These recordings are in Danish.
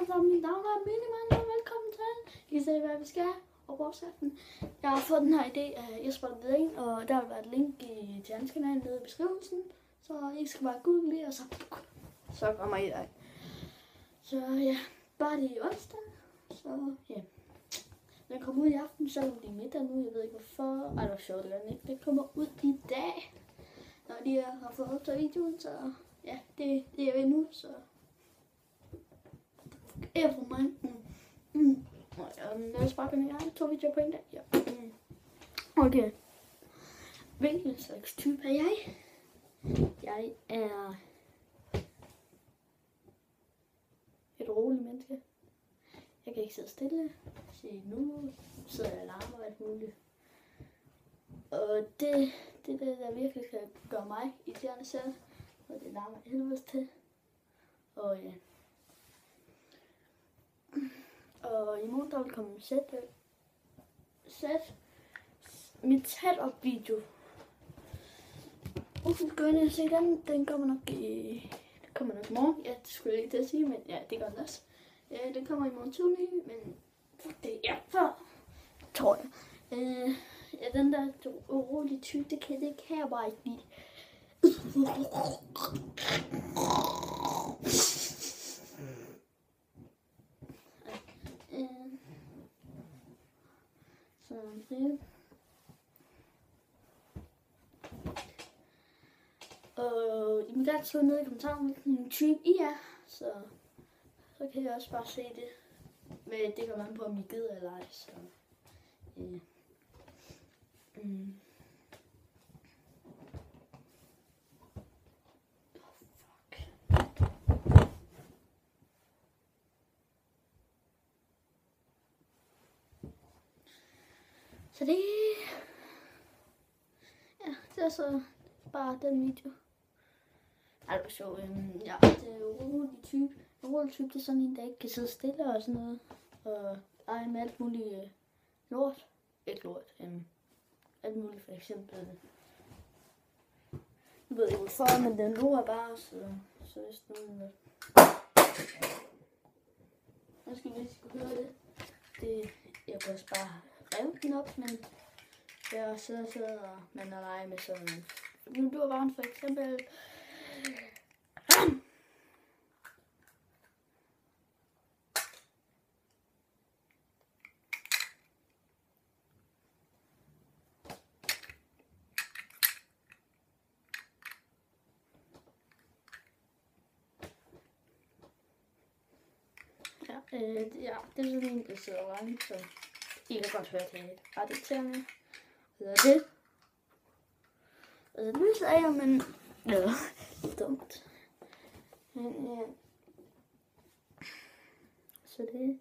alle sammen, mit navn er Miniman, og velkommen til. I kan se, hvad vi skal og vores-aften. Jeg har fået den her idé af Jesper Ledin, og der vil være et link til hans kanal nede i beskrivelsen. Så I skal bare google det, og så kommer I der. Så ja, bare det i onsdag. Så ja, den kommer ud i aften, selvom det er middag nu. Jeg ved ikke hvorfor. Ej, det var sjovt eller ikke. Det kommer ud i dag, når de har fået optaget videoen. Så ja, det er ved nu, så er for mig. Lad os bare begynde. Jeg har 2 videoer på en dag. Ja. Okay. Hvilken slags type er jeg? Jeg er et roligt menneske. Jeg kan ikke sidde stille. Se, nu sidder jeg og larmer alt muligt. Og det der virkelig kan gøre mig irriterende selv. Og det larmer helvedes til. Og ja. Og i morgen der vil komme mit setup video. Gå ind og se den. Den kommer nok i morgen. Ja, det skulle jeg ikke til at sige, men ja, det gør den også. Den kommer i morgen tidlig, men fuck det, ja, før, tror jeg. Ja, den der urolige type, det kan jeg bare ikke lide. Sådan det. Og I må gerne skrive ned i kommentarerne, hvilken type I er, så kan jeg også bare se det. Men det kommer an på, om I gider eller ej, så fuck. Så det er så bare den video. Ej, det var sjovt. Ja, det er jo rolig type. En rolig type, det er sådan en, der ikke kan sidde stille og sådan noget. Og ej med alt muligt lort. Ikke lort. Alt muligt, for eksempel. Jeg ved ikke hvorfor, men den lort bare, så er det sådan noget. Jeg skal lige skulle høre det. Jeg kunne også bare rev den op, men jeg sidder og man er leger med sådan en lurvagn for eksempel. Ja, det er sådan en, der sidder langt, så I kan godt høre det ret irriterende. Så det. Altså, nu er jeg, men ja, det er dumt. Men ja. Så det.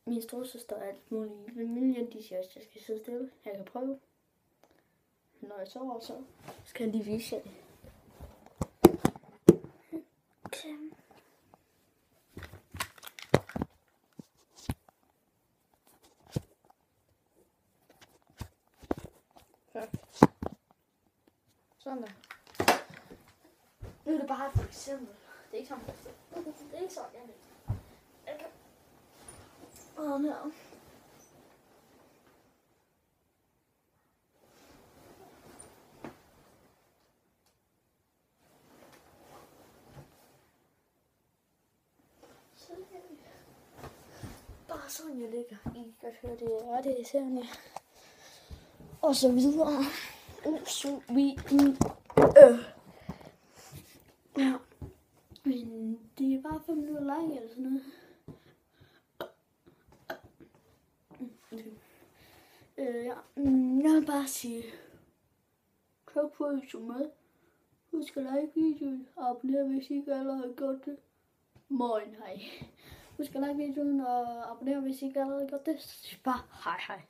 Min storesøster og alt muligt. Familien, de siger også, at jeg skal sidde stille. Jeg kan prøve. Når jeg sover, så skal jeg lige vise jer det. Okay. Sådan der. Nu er det bare for eksempel. Det er ikke sådan. Det er ikke sådan, jeg ved. Jeg kan. Og her. Så bare sådan jeg ligger. I kan godt høre det. Og det er sådan. Og så videre. Så vi ja, men det er bare 5 minutter lang eller sådan noget. Ja, jeg vil bare sige tak for at I så med. Husk at like videoen og abonnere, hvis I ikke allerede har gjort det. Moin, hej. Husk at like videoen og abonnere, hvis I ikke allerede har gjort det. Så bare hej hej.